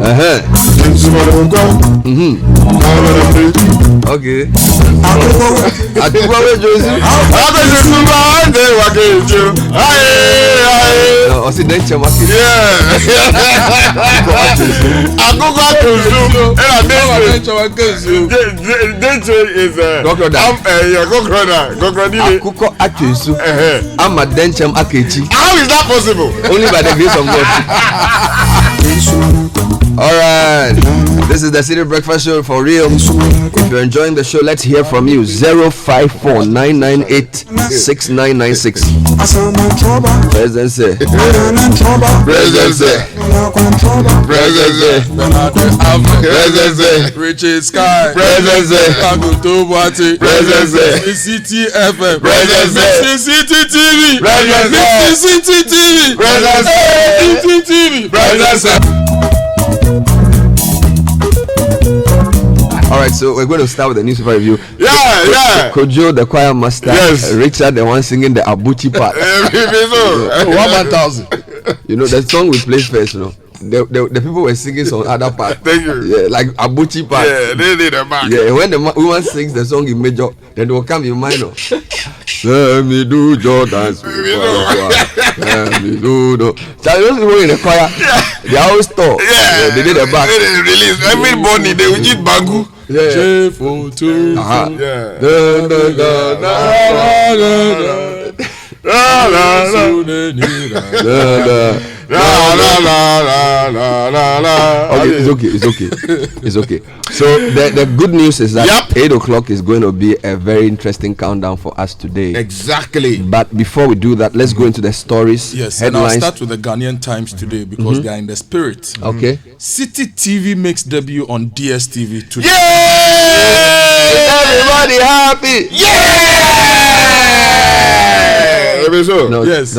Okay. How is that possible? Only by the grace of God. All right, this is the Citi Breakfast Show for real. If you're enjoying the show, let's hear from you. 054-998-6996. Presidency. Richard Sky. Citi FM. Citi TV. Citi TV. All right, so we're going to start with the newspaper review. Yeah. Kojo, the choir master. Yes. Richard, the one singing the Abuchi part. 1,000. You know, the song we played first, you know. The people were singing some other part. Thank you. Yeah, like Abuchi part. Yeah, they did a mark. Yeah, when the woman sings the song in major, then they will come in minor. Let me do Jordan's. Let me do. So those people in the choir, they always talk. Yeah, they did a back. They didn't release. Everybody, they will eat bangu. Yeah. Okay, it's okay. So the good news is that 8 o'clock is going to be a very interesting countdown for us today. Exactly. But before we do that, let's go into the stories. Yes, headlines. and I'll start with the Ghanaian Times today because they are in the spirit. Okay. Citi TV makes debut on DSTV today. Yay! Everybody happy! No,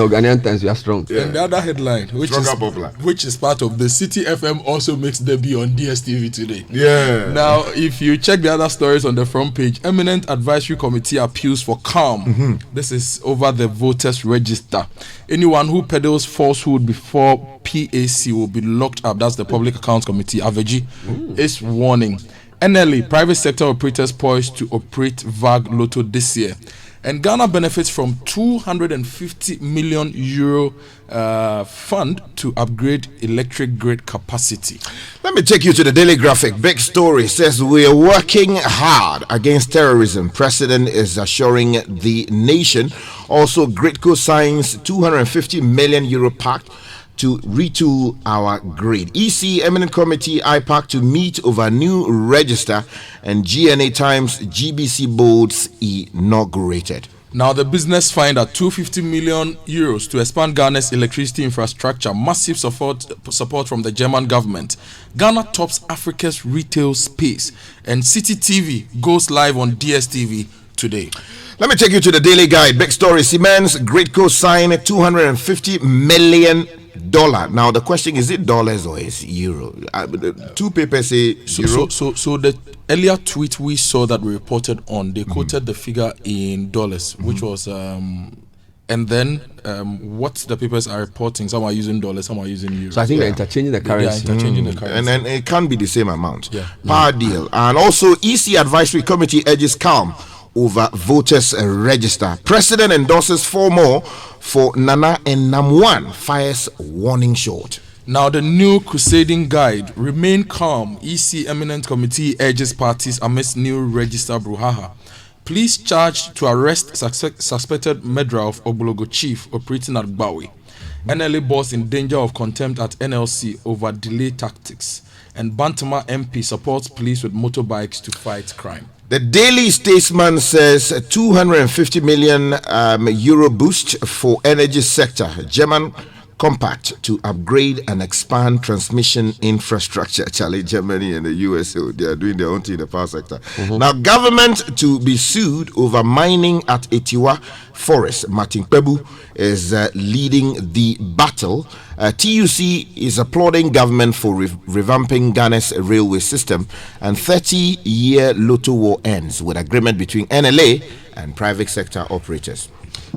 Ghanaian Times, we are strong. And the other headline, which is part of the Citi FM, also makes debut on DSTV today. Yeah. Now, if you check the other stories on the front page, Eminent Advisory Committee appeals for calm. This is over the voters register. Anyone who peddles falsehood before PAC will be locked up. That's the Public Accounts Committee. Avle is warning. NLA, private sector operators poised to operate VAG Lotto this year. And Ghana benefits from 250 million euro fund to upgrade electric grid capacity. Let me take you to the Daily Graphic. Big story says we are working hard against terrorism. President is assuring the nation. Also, Gridco signs 250 million euro pact to retool our grid. EC, Eminent Committee, IPAC to meet over new register, and GNA Times GBC boards inaugurated. Now, the business find at 250 million euros to expand Ghana's electricity infrastructure. Massive support from the German government. Ghana tops Africa's retail space, and Citi TV goes live on DSTV today. Let me take you to the Daily Guide. Big story. Siemens Gridco signed $250 million. Now the question is it dollars or is euro? Two papers say euro. So the earlier tweet we saw that we reported on, they quoted the figure in dollars, which was and then what the papers are reporting, some are using dollars, some are using euros. So I think they're interchanging the currency. And then it can't be the same amount. Power deal. And also EC Advisory Committee urges calm over voters register. President endorses 4 more for Nana and Namwan, fires warning shot. Now the new crusading guide, remain calm. EC Eminent Committee urges parties amidst new register brouhaha. Police charged to arrest suspected murderer of Obologo chief operating at Bawi. NLA boss in danger of contempt at NLC over delay tactics. And Bantama MP supports police with motorbikes to fight crime. The Daily Statesman says 250 million euro boost for energy sector. German compact to upgrade and expand transmission infrastructure. Charlie, Germany and the USA, they are doing their own thing in the power sector. Now, government to be sued over mining at Etiwa Forest. Martin Pebu is leading the battle. TUC is applauding government for revamping Ghana's railway system, and 30-year Lotto war ends with agreement between NLA and private sector operators.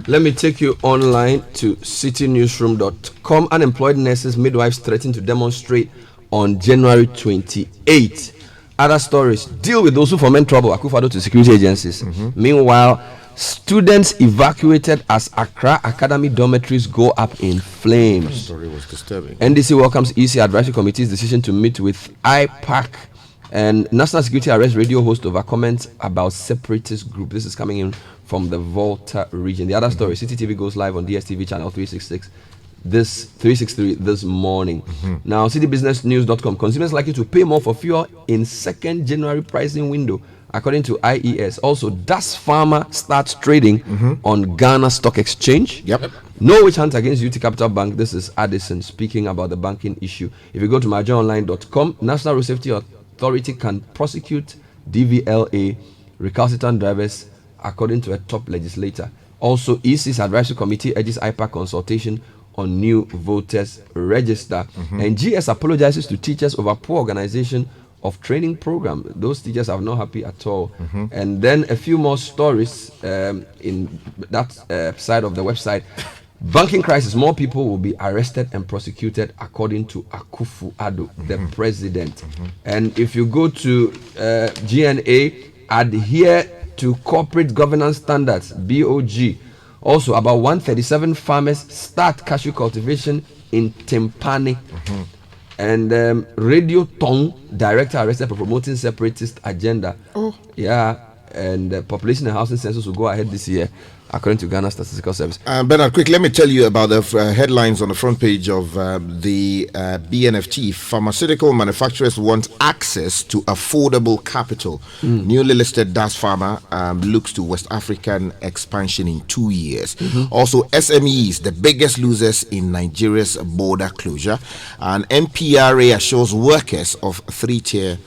Let me take you online to citynewsroom.com. Unemployed nurses, midwives threaten to demonstrate on January 28. Other stories deal with those who foment trouble. Akufo-Addo to security agencies. Meanwhile, students evacuated as Accra Academy dormitories go up in flames. The story was disturbing. NDC welcomes EC Advisory Committee's decision to meet with IPAC and National Security Arrest Radio host over comments about separatist group. This is coming in from the Volta region. The other story, Citi TV goes live on DSTV channel 363 this morning. Now, citybusinessnews.com, consumers likely to pay more for fuel in second January pricing window, according to IES. Also, does Farmer starts trading on Ghana Stock Exchange? Yep. No witch hunt against UT Capital Bank. This is Addison speaking about the banking issue. If you go to myjoyonline.com, National Road Safety Authority can prosecute DVLA recalcitrant drivers, according to a top legislator. Also, EC's Advisory Committee urges IPAC consultation on new voters register. And GS apologizes to teachers over poor organization of training program. Those teachers are not happy at all. And then a few more stories in that side of the website. Banking crisis, more people will be arrested and prosecuted, according to Akufo-Addo, the president. And if you go to GNA, adhere to corporate governance standards, BOG. Also, about 137 farmers start cashew cultivation in Timpani. And Radio Tong director arrested for promoting separatist agenda. Yeah, and the population and housing census will go ahead this year, according to Ghana Statistical Service. Bernard, quick, let me tell you about the headlines on the front page of the BNFT. Pharmaceutical manufacturers want access to affordable capital. Newly listed Das Pharma looks to West African expansion in 2 years. Also, SMEs, the biggest losers in Nigeria's border closure. And NPRA assures workers of 3-tier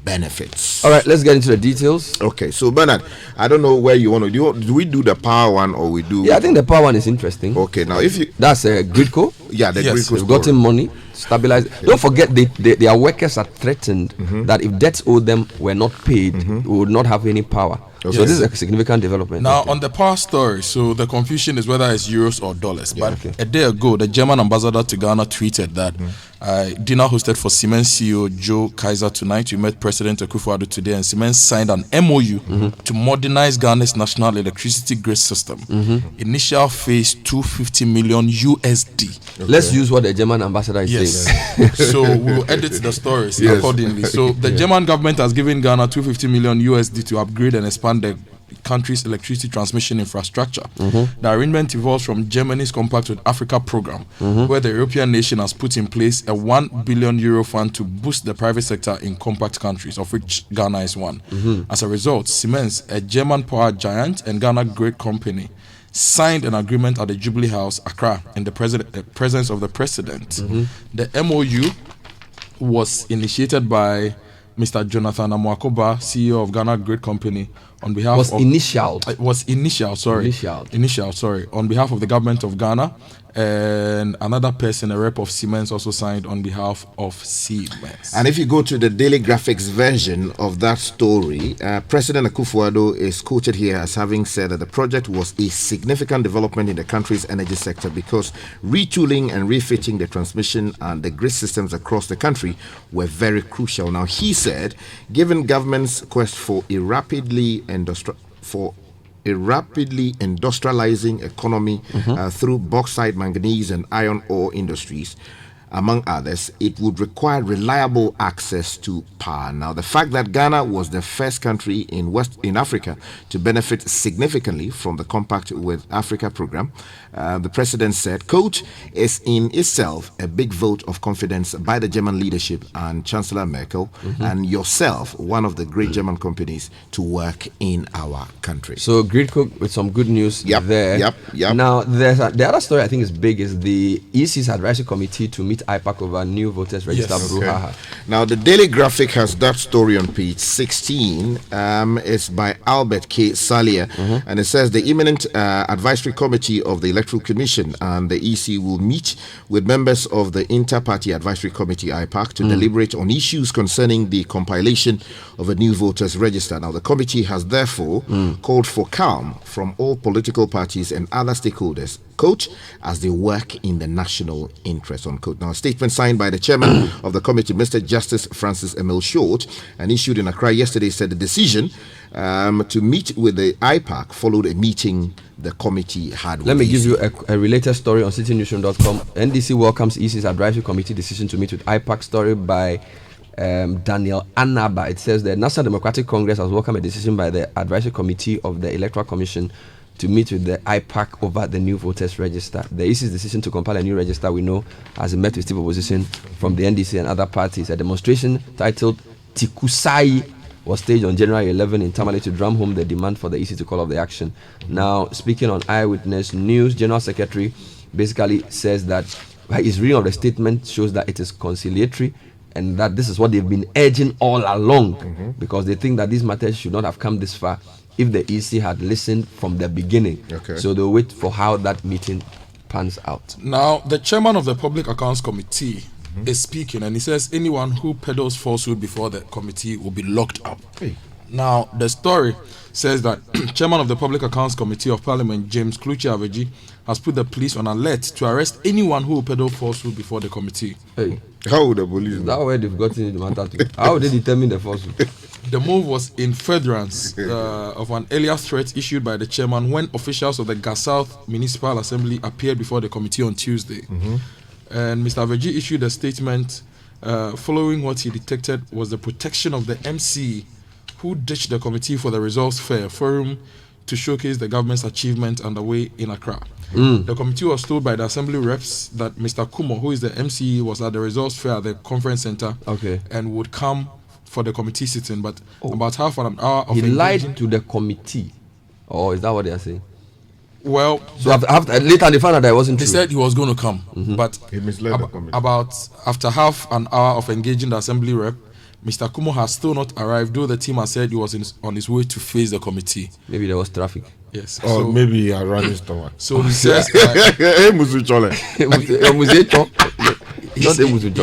benefits. All right, let's get into the details. Okay, so Bernard, I don't know where you want to do we do the power one or we do? Yeah, I think the power one is interesting. Okay, now if you that's a Gridco. Yeah, the Yes, Gridco We've gotten money stabilized. Don't forget their workers are threatened that if debts owed them were not paid, we would not have any power. So this is a significant development. Now, on the power story, so the confusion is whether it's euros or dollars. But a day ago, the German ambassador to Ghana tweeted that dinner hosted for Siemens CEO Joe Kaiser tonight. We met President Akufo-Addo today, and Siemens signed an MOU to modernize Ghana's national electricity grid system. Initial phase 250 million USD. Let's use what the German ambassador is saying. So we'll edit the stories accordingly. So the German government has given Ghana 250 million USD to upgrade and expand the country's electricity transmission infrastructure. The arrangement evolves from Germany's Compact with Africa program, where the European nation has put in place a €1 billion fund to boost the private sector in compact countries, of which Ghana is one. As a result, Siemens, a German power giant and Ghana Great Company, signed an agreement at the Jubilee House, Accra, in the presence of the president. The MOU was initiated by Mr. Jonathan Amoakoba, CEO of Ghana Great Company, on behalf of initial, on behalf of the government of Ghana, and another person, a rep of Siemens, also signed on behalf of Siemens. And if you go to the Daily Graphics version of that story, President Akufo-Addo is quoted here as having said that the project was a significant development in the country's energy sector because retooling and refitting the transmission and the grid systems across the country were very crucial. Now, he said, given government's quest for a rapidly industrializing economy through bauxite, manganese, and iron ore industries, among others, it would require reliable access to power. Now, the fact that Ghana was the first country in Africa to benefit significantly from the Compact with Africa program, the president said, quote, is in itself a big vote of confidence by the German leadership and Chancellor Merkel and yourself, one of the great German companies, to work in our country. So, Gridco with some good news there. Yep. Now, the other story I think is big is the EC's Advisory Committee to meet IPAC over new voters register brouhaha. Now, the Daily Graphic has that story on page 16. It's by Albert K. Salia, and it says the Eminent Advisory Committee of the Electoral Commission and the EC will meet with members of the Inter-Party Advisory Committee, IPAC, to deliberate on issues concerning the compilation of a new voters register. Now, the committee has therefore called for calm from all political parties and other stakeholders, quote, as they work in the national interest, unquote. Now, Now, a statement signed by the chairman of the committee, Mr. Justice Francis Emil Short, and issued in Accra yesterday, said the decision to meet with the IPAC followed a meeting the committee had. Let me give you a related story on citynewsroom.com. NDC welcomes EC's advisory committee decision to meet with IPAC. Story by Daniel Anaba. It says the National Democratic Congress has welcomed a decision by the advisory committee of the Electoral Commission to meet with the IPAC over the new voters register. The EC's decision to compile a new register, we know, has met with stiff opposition from the NDC and other parties. A demonstration titled Tikusai was staged on January 11 in Tamale to drum home the demand for the EC to call off the action. Now, speaking on Eyewitness News, General Secretary basically says that his reading of the statement shows that it is conciliatory and that this is what they've been urging all along, because they think that these matters should not have come this far if the EC had listened from the beginning. So they'll wait for how that meeting pans out. Now, the chairman of the Public Accounts Committee is speaking, and he says anyone who peddles falsehood before the committee will be locked up. Now, the story says that chairman of the Public Accounts Committee of Parliament, James Kluchi Aveji, has put the police on alert to arrest anyone who will peddle falsehood before the committee. How would the police know? That way they've gotten the matter to. How would they determine the falsehood? The move was in furtherance of an earlier threat issued by the chairman when officials of the Gas South Municipal Assembly appeared before the committee on Tuesday. And Mr. Aveji issued a statement following what he detected was the protection of the MC who ditched the committee for the results fair forum to showcase the government's achievement underway in Accra. The committee was told by the assembly reps that Mr. Kumo, who is the MC, was at the results fair at the conference center and would come for the committee sitting, but about half an hour of he lied to the committee, or is that what they are saying? Well, so after later they found out that it wasn't true. He said he was going to come, but he misled the committee. About after half an hour of engaging the assembly rep, Mr. Kumo has still not arrived, though the team has said he was on his way to face the committee. Maybe there was traffic. Yes. Or maybe he ran his stomach. So he says, he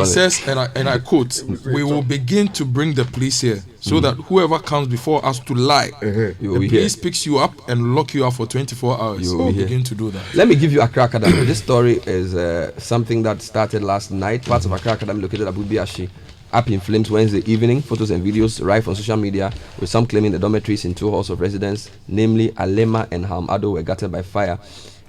says, and I quote, "We will begin to bring the police here so that whoever comes before us to lie, the police picks you up and lock you up for 24 hours. We'll begin to do that." Let me give you Accra Academy. This story is something that started last night. Parts of Accra Academy located at Bubiashi up in flames Wednesday evening. Photos and videos rife on social media, with some claiming the dormitories in two halls of residence, namely Alema and Hamado, were gutted by fire.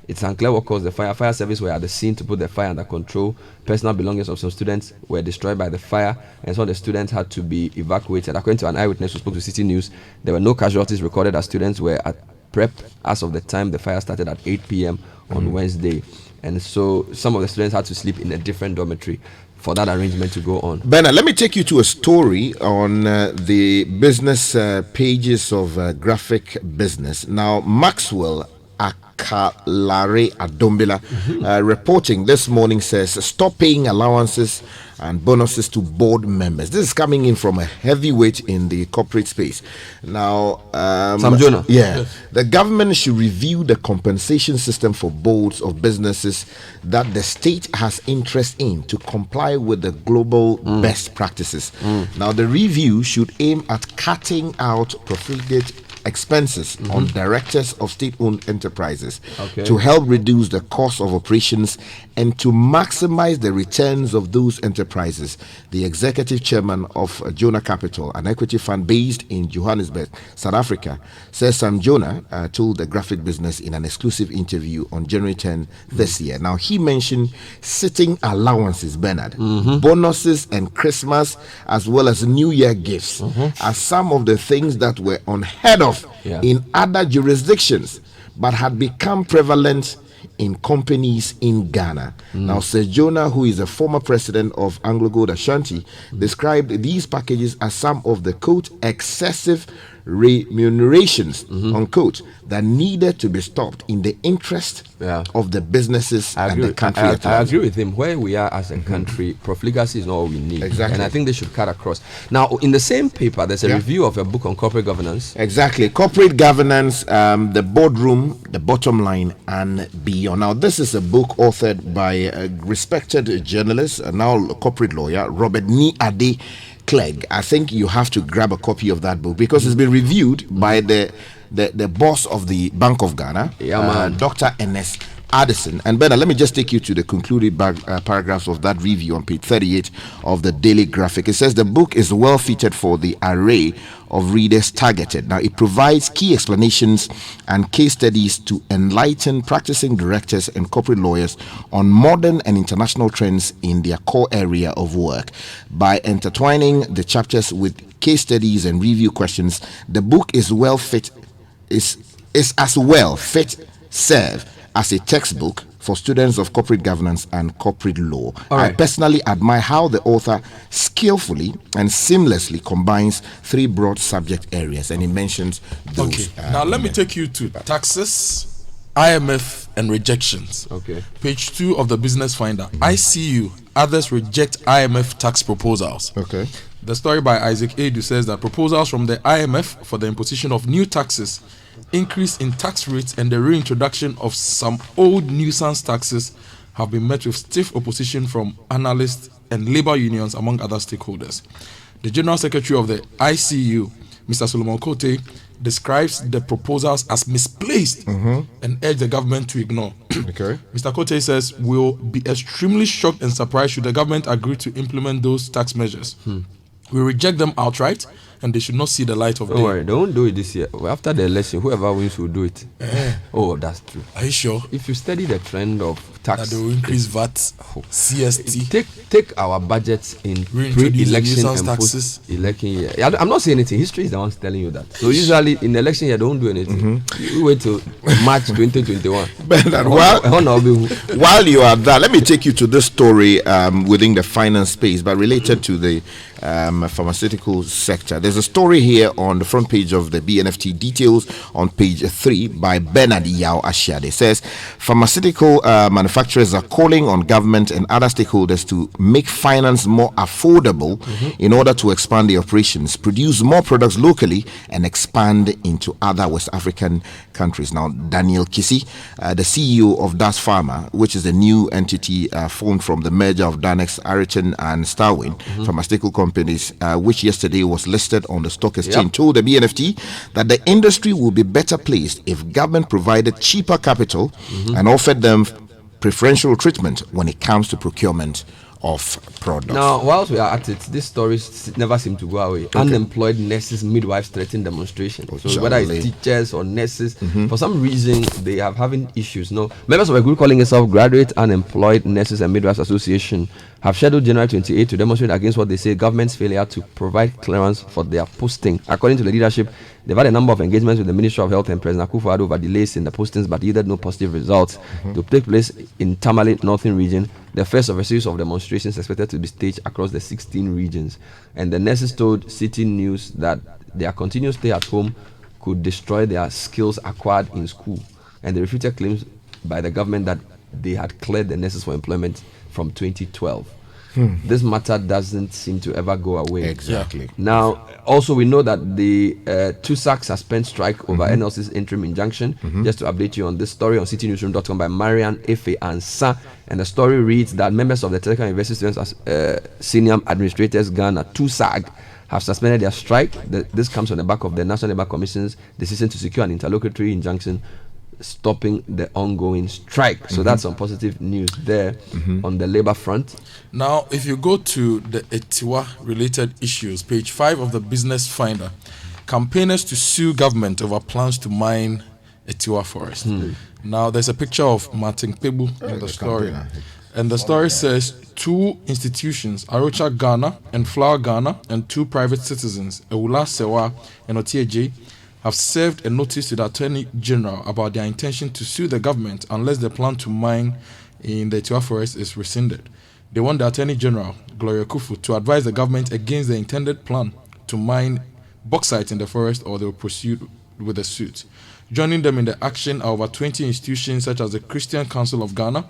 It's unclear what caused the fire. Fire service were at the scene to put the fire under control. Personal belongings of some students were destroyed by the fire, and some of the students had to be evacuated. According to an eyewitness who spoke to Citi News, there were no casualties recorded as students were at prep as of the time the fire started at 8 p.m. on Wednesday. And so some of the students had to sleep in a different dormitory for that arrangement to go on. Bernard, let me take you to a story on the business pages of Graphic Business. Now, Maxwell Akalare Adombila reporting this morning says, stop paying allowances and bonuses to board members. This is coming in from a heavyweight in the corporate space. Now, Sam Jonah. The government should review the compensation system for boards of businesses that the state has interest in to comply with the global best practices. Now, the review should aim at cutting out profligate expenses on directors of state-owned enterprises to help reduce the cost of operations and to maximize the returns of those enterprises. The executive chairman of Jonah Capital, an equity fund based in Johannesburg, South Africa, says Sam Jonah told the Graphic Business in an exclusive interview on January 10 this year. Now, he mentioned sitting allowances, Bernard, bonuses and Christmas as well as New Year gifts as some of the things that were unheard of in other jurisdictions but had become prevalent in companies in Ghana. Now, Sir Jonah, who is a former president of Anglo Gold Ashanti, described these packages as some of the, quote, excessive remunerations, unquote, that needed to be stopped in the interest of the businesses and the country. I agree with him. Where we are as a country, profligacy is not all we need. Exactly. And I think they should cut across. Now, in the same paper, there's a review of a book on corporate governance. Exactly. Corporate governance, the boardroom, the bottom line, and beyond. Now, this is a book authored by a respected journalist, now corporate lawyer, Robert Ni Ade Clegg. I think you have to grab a copy of that book because it's been reviewed by the boss of the Bank of Ghana, Dr. Ernest Addison. And Bernard, let me just take you to the concluded paragraphs of that review on page 38 of the Daily Graphic. It says the book is well fitted for the array of readers targeted. Now, it provides key explanations and case studies to enlighten practicing directors and corporate lawyers on modern and international trends in their core area of work. By intertwining the chapters with case studies and review questions, the book is well fit, is as well fit serve as a textbook for students of corporate governance and corporate law. I personally admire how the author skillfully and seamlessly combines three broad subject areas, and he mentions those. Now let me take you to taxes, IMF, and rejections. Page 2 of the Business Finder. ICU, others reject IMF tax proposals. The story by Isaac Adu says that proposals from the IMF for the imposition of new taxes, increase in tax rates, and the reintroduction of some old nuisance taxes have been met with stiff opposition from analysts and labor unions, among other stakeholders. The General Secretary of the ICU, Mr. Solomon Kote, describes the proposals as misplaced and urged the government to ignore. Mr. Kote says, we'll be extremely shocked and surprised should the government agree to implement those tax measures. We reject them outright, and they should not see the light of day. Don't worry, don't do it this year. After the election, whoever wins will do it. Oh, that's true. Are you sure? If you study the trend of tax, that they will increase VAT, CST. Take our budgets in pre-election and post-election year. I'm not saying anything. History is the one telling you that. So usually in election year, don't do anything. You wait till March 2021. While you are there, let me take you to this story within the finance space, but related to the pharmaceutical sector. There's a story here on the front page of the BNFT, details on page 3 by Bernard Yao Ashiade. It says pharmaceutical manufacturers are calling on government and other stakeholders to make finance more affordable in order to expand their operations, produce more products locally, and expand into other West African countries. Now, Daniel Kisi, the CEO of Das Pharma, which is a new entity formed from the merger of Danex, Ariton, and Starwin pharmaceutical companies, which yesterday was listed on the stock exchange, told the BNFT that the industry will be better placed if government provided cheaper capital and offered them preferential treatment when it comes to procurement of products. Now, whilst we are at it, these stories never seem to go away. Unemployed nurses, midwives threaten demonstration. So whether it's teachers or nurses, for some reason they are having issues. No, members of a group calling itself Graduate Unemployed Nurses and Midwives Association have scheduled January 28 to demonstrate against what they say government's failure to provide clearance for their posting. According to the leadership, they've had a number of engagements with the Ministry of Health and President Akufo-Addo over delays in the postings, but yielded no positive results. To take place in Tamale Northern Region, the first of a series of demonstrations expected to be staged across the 16 regions. And the nurses told Citi News that their continued stay at home could destroy their skills acquired in school. And they refuted claims by the government that they had cleared the nurses for employment from 2012. This matter doesn't seem to ever go away. Exactly. Now, also we know that the TUSAC suspend strike over NLC's interim injunction. Just to update you on this story on citynewsroom.com by Marian Efe Ansa, and the story reads that members of the Technical University Students Senior Administrators Ghana TUSAG have suspended their strike. This comes on the back of the National Labour Commission's decision to secure an interlocutory injunction stopping the ongoing strike. So that's some positive news there on the labor front. Now, if you go to the Etiwa related issues, page 5 of the Business Finder, campaigners to sue government over plans to mine Etiwa forest. Now, there's a picture of Martin Pebu in the story. And the story says 2 institutions, Arocha Ghana and Flower Ghana, and 2 private citizens, Eula Sewa and Otieje, have served a notice to the Attorney General about their intention to sue the government unless the plan to mine in the Etiwa forest is rescinded. They want the Attorney General, Gloria Kufu, to advise the government against the intended plan to mine bauxite in the forest, or they will proceed with the suit. Joining them in the action are over 20 institutions such as the Christian Council of Ghana,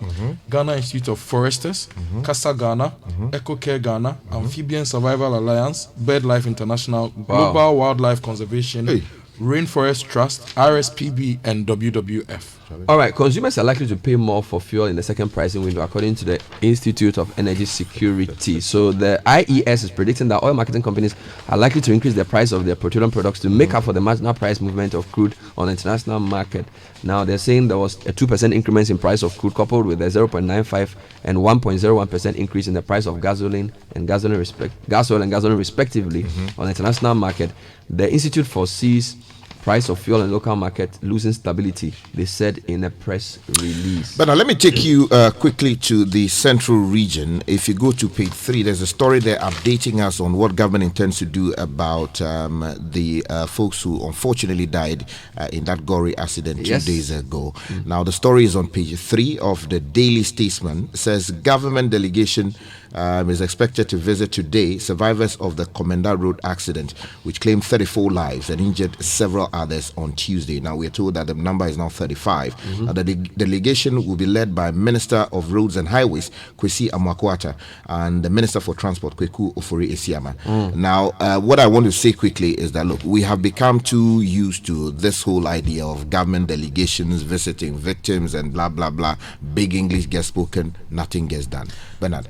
Ghana Institute of Foresters, CASA Ghana, Eco Care Ghana, Amphibian Survival Alliance, BirdLife International, Global Wildlife Conservation, Rainforest Trust, RSPB, and WWF. All right, consumers are likely to pay more for fuel in the second pricing window, according to the Institute of Energy Security. So the IES is predicting that oil marketing companies are likely to increase the price of their petroleum products to make up for the marginal price movement of crude on the international market. Now, they're saying there was a 2% increment in price of crude, coupled with a 0.95 and 1.01% increase in the price of gasoline and gasoline respectively on the international market. The Institute foresees price of fuel in local market losing stability, they said in a press release. But now let me take you quickly to the central region. If you go to page 3, there's a story there updating us on what government intends to do about the folks who unfortunately died in that gory accident 2 days ago. Now the story is on page 3 of the Daily Statesman. It says government delegation is expected to visit today survivors of the Komenda Road accident, which claimed 34 lives and injured several others on Tuesday. Now we're told that the number is now 35. The delegation will be led by Minister of Roads and Highways Kwesi Amwakwata and the Minister for Transport Kweku Ofori Esiama. Now what I want to say quickly is that, look, we have become too used to this whole idea of government delegations visiting victims and blah blah blah. Big English gets spoken, nothing gets done. Bernard,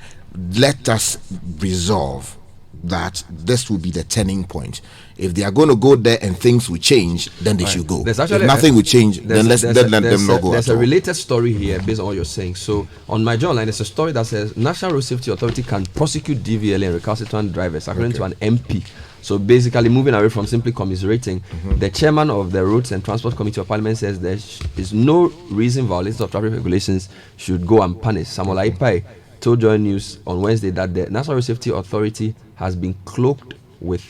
let us resolve that this will be the turning point. If they are going to go there and things will change, then they should go. If nothing will change, then let them not go. There's a related story here based on what you're saying. So on my journal, there's a story that says National Road Safety Authority can prosecute DVLA and recalcitrant drivers, according to an MP. So basically, moving away from simply commiserating, the chairman of the Roads and Transport Committee of Parliament says there is no reason violators of traffic regulations should go unpunished. Samuel Aipai told Joy News on Wednesday that the National Road Safety Authority has been cloaked with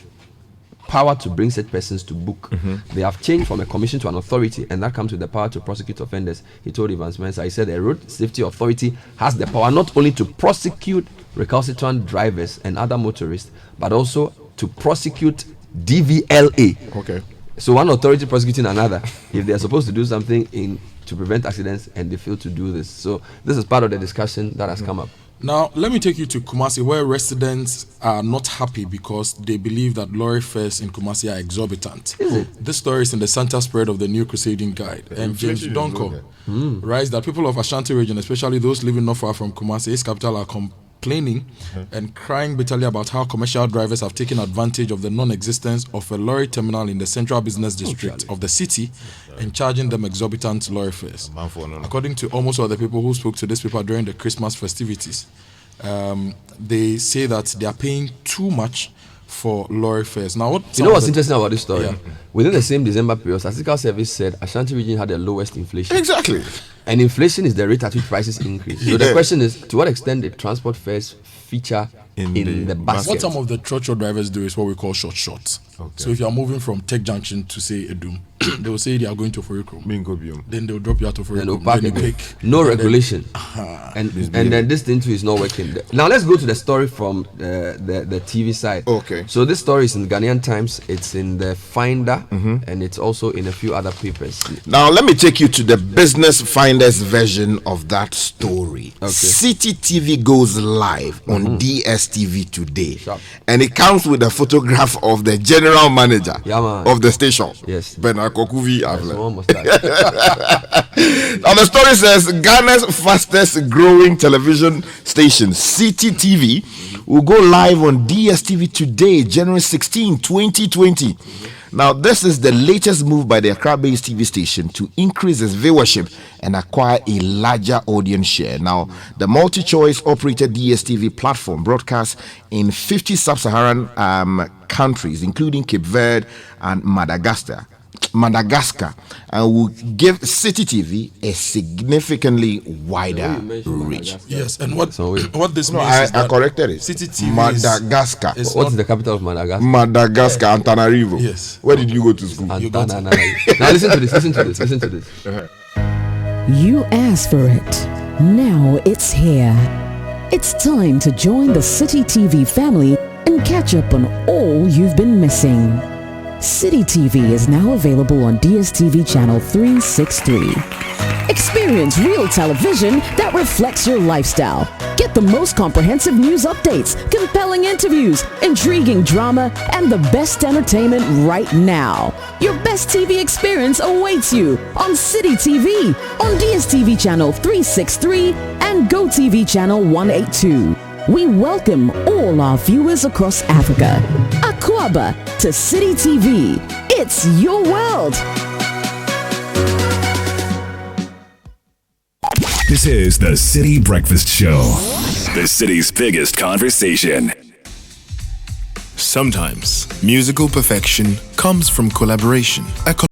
power to bring such persons to book. They have changed from a commission to an authority, and that comes with the power to prosecute offenders. He told Evans Mensah, he said the Road Safety Authority has the power not only to prosecute recalcitrant drivers and other motorists, but also to prosecute DVLA. Okay. So one authority prosecuting another if they are supposed to do something to prevent accidents and they fail to do this. So this is part of the discussion that has come up. Now, let me take you to Kumasi, where residents are not happy because they believe that lorry fares in Kumasi are exorbitant. Is it? This story is in the center spread of the New Crusading Guide. And James Donko writes that people of Ashanti region, especially those living not far from Kumasi, its capital, are complaining and crying bitterly about how commercial drivers have taken advantage of the non-existence of a lorry terminal in the central business district of the city and charging them exorbitant lorry fares. According to almost all the people who spoke to this paper during the Christmas festivities, they say that they are paying too much for lorry fares. Now, what's interesting about this story? Within the same December period, Statistical Service said Ashanti region had the lowest inflation. Exactly. And inflation is the rate at which prices increase. So the question is, to what extent did transport fares feature in the basket? What some of the trotro drivers do is what we call short shots. Okay. So if you are moving from Tech Junction to, say, Edum, they will say they are going to Forikro. Then they will drop you out of Forikro. No regulation. And then this thing too is not working. Now let's go to the story from the TV side. Okay. So this story is in Ghanaian Times, it's in the Finder, and it's also in a few other papers. Now let me take you to the Business Finder's version of that story. Okay. Citi TV goes live on DSTV today. And it comes with a photograph of the general manager of the station. Yes. Bernard Kokuvi Avle. Now the story says Ghana's fastest growing television station, Citi TV, will go live on DSTV today, January 16, 2020. Now, this is the latest move by the Accra-based TV station to increase its viewership and acquire a larger audience share. Now, the multi-choice operated DSTV platform broadcasts in 50 sub-Saharan countries, including Cape Verde and Madagascar, and will give Citi TV a significantly wider reach. Yes, and what this means is I corrected it. Citi TV Madagascar. What's the capital of Madagascar? Madagascar, Antananarivo. Yes. Where did you go to school? Now listen to this. You asked for it. Now it's here. It's time to join the Citi TV family and catch up on all you've been missing. Citi TV is now available on DSTV channel 363. Experience real television that reflects your lifestyle. Get the most comprehensive news updates, compelling interviews, intriguing drama, and the best entertainment right now. Your best TV experience awaits you on Citi TV, on DSTV channel 363 and GoTV channel 182. We welcome all our viewers across Africa. Akwaba to Citi TV. It's your world. This is the Citi Breakfast Show, the city's biggest conversation. Sometimes musical perfection comes from collaboration.